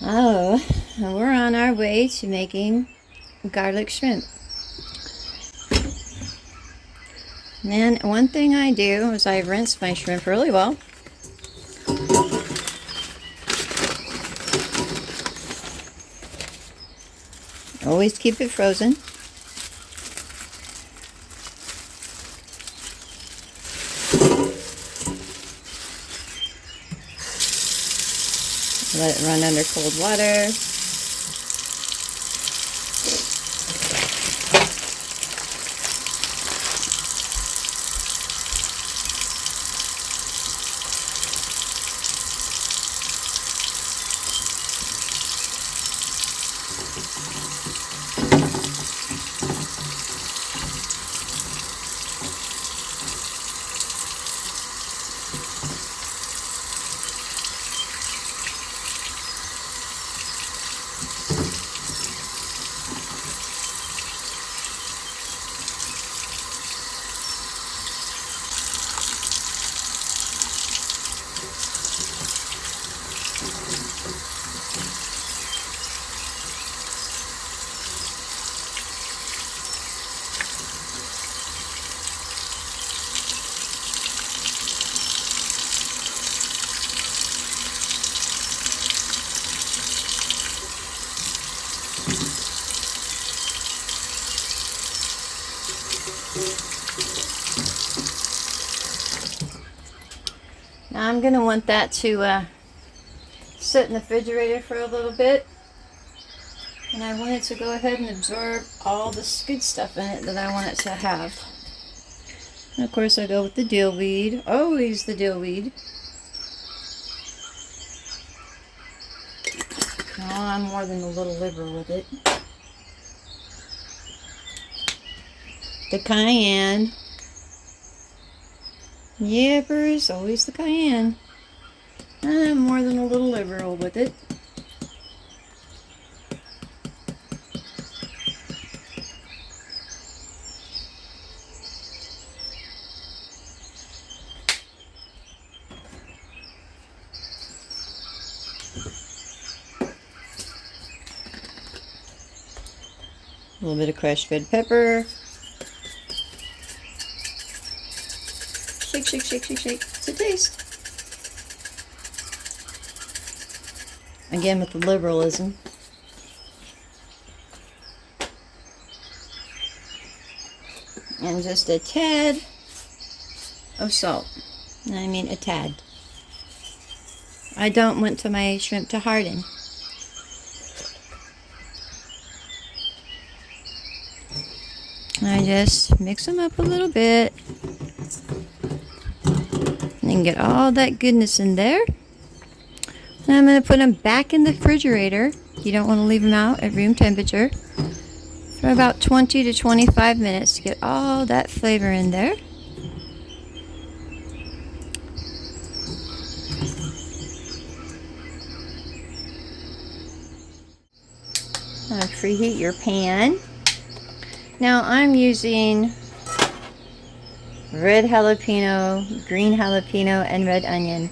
Oh, we're on our way to making garlic shrimp. And then one thing I do is I rinse my shrimp really well. Always keep it frozen. Let it run under cold water. Now I'm going to want that to sit in the refrigerator for a little bit. And I want it to go ahead and absorb all the good stuff in it that I want it to have. And of course I go with the dill weed. Always the dill weed. Oh, I'm more than a little liberal with it. The cayenne. Yippers, always the cayenne. I'm more than a little liberal with it. A little bit of crushed red pepper. Shake, shake, shake, shake, shake. It's a taste. Again with the liberalism. And just a tad of salt. I mean a tad. I don't want my shrimp to harden. I just mix them up a little bit. And get all that goodness in there. And I'm going to put them back in the refrigerator. You don't want to leave them out at room temperature for about 20 to 25 minutes to get all that flavor in there. Preheat your pan. Now I'm using red jalapeno, green jalapeno, and red onion.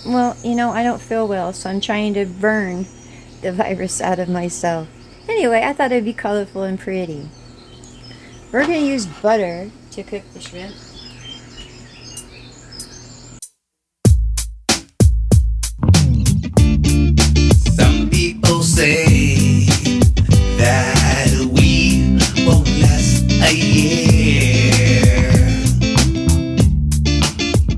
Well, you know, I don't feel well, so I'm trying to burn the virus out of myself. Anyway, I thought it'd be colorful and pretty. We're going to use butter to cook the shrimp. Some people say that we won't last a year,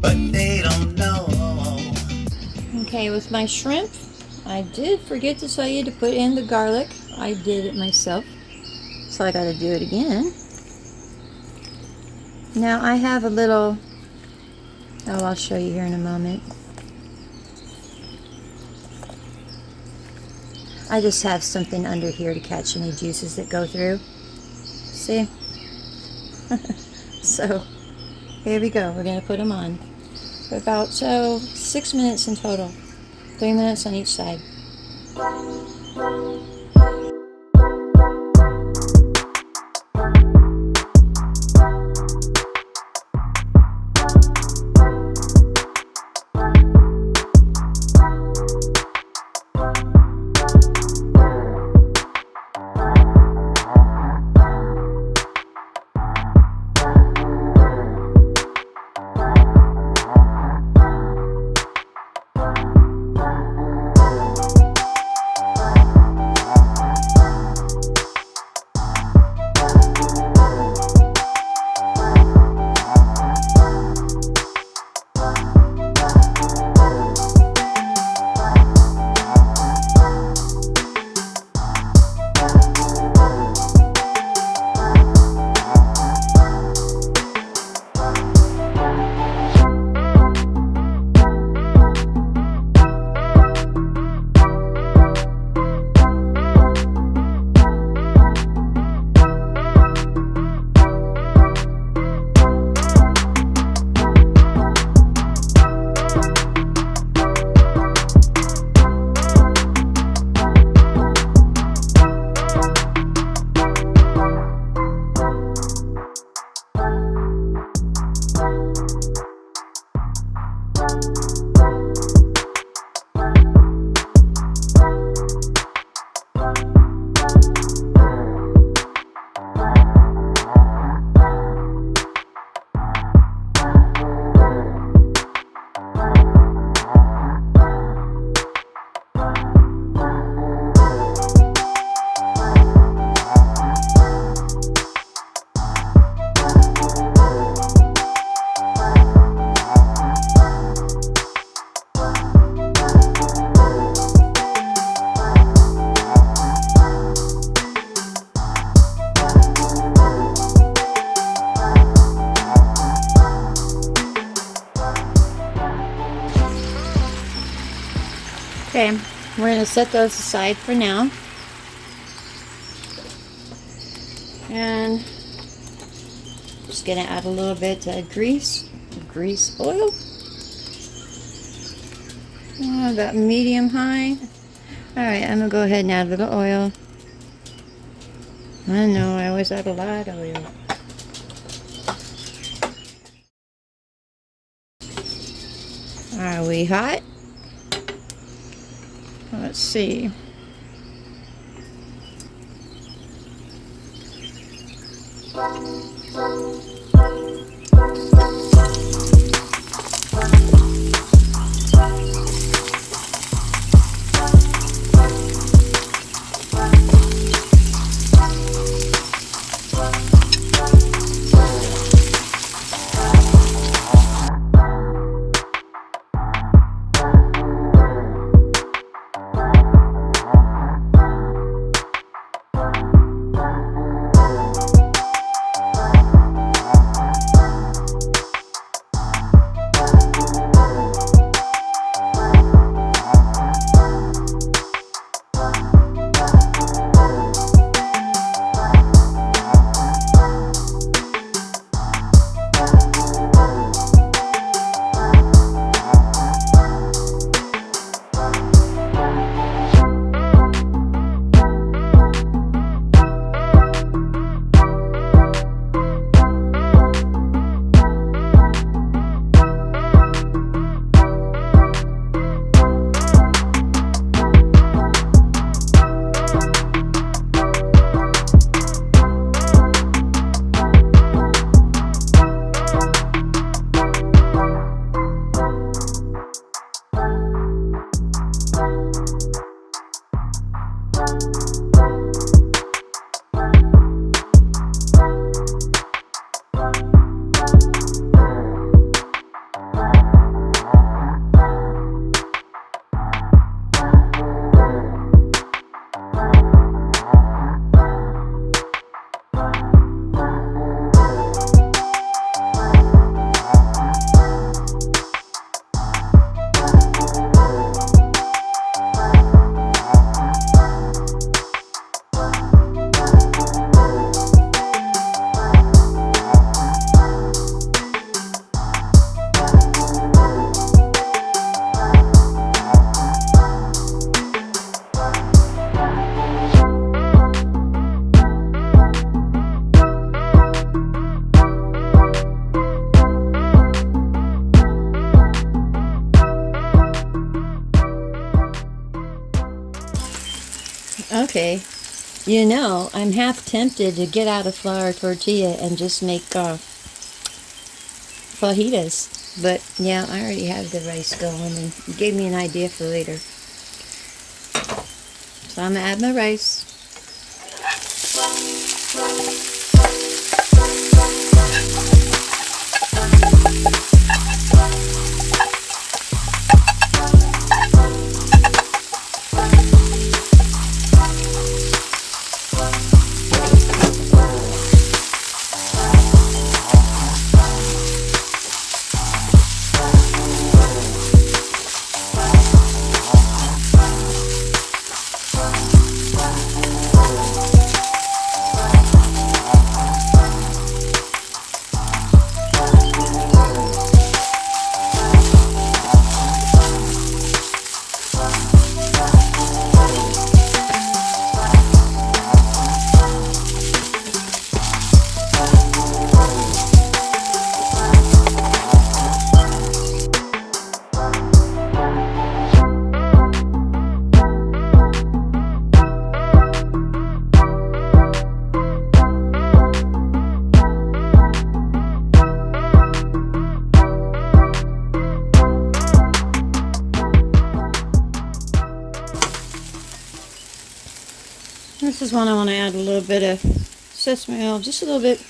but they don't know. Okay, with my shrimp, I did forget to tell you to put in the garlic. I did it myself, so I gotta do it again. Now I have a little, I'll show you here in a moment. I just have something under here to catch any juices that go through. See? So, here we go. We're going to put them on. For about 6 minutes in total. 3 minutes on each side. Okay, we're going to set those aside for now. And just going to add a little bit of grease oil. About medium high. Alright, I'm going to go ahead and add a little oil. I know, I always add a lot of oil. Are we hot? Let's see. Okay, you know, I'm half tempted to get out a flour tortilla and just make fajitas. But yeah, I already have the rice going, and you gave me an idea for later. So I'm gonna add my rice. This is one I want to add a little bit of sesame oil, just a little bit.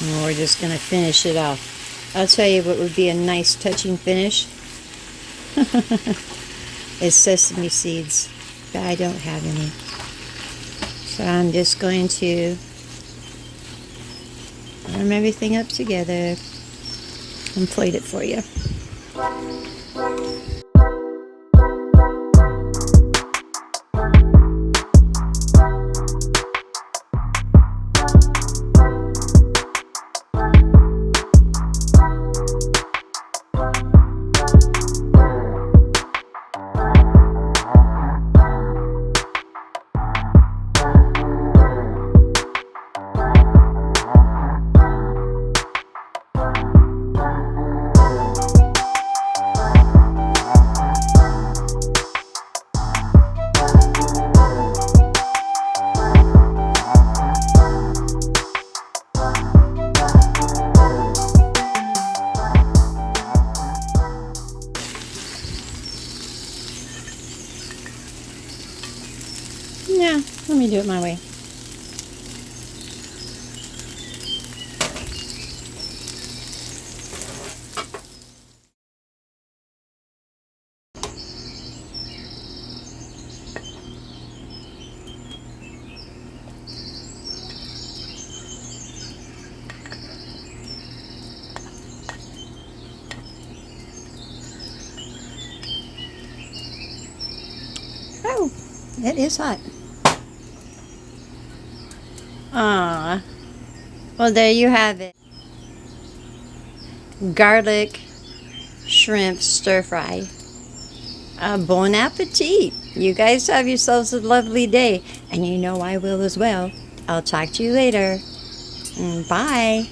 And we're just going to finish it off. I'll tell you what would be a nice touching finish. Is sesame seeds. But I don't have any. So I'm just going to warm everything up together and plate it for you. Yeah, let me do it my way. Oh, it is hot. Ah, well, there you have it. Garlic shrimp stir fry. Bon appetit. You guys have yourselves a lovely day, and you know I will as well. I'll talk to you later. Bye.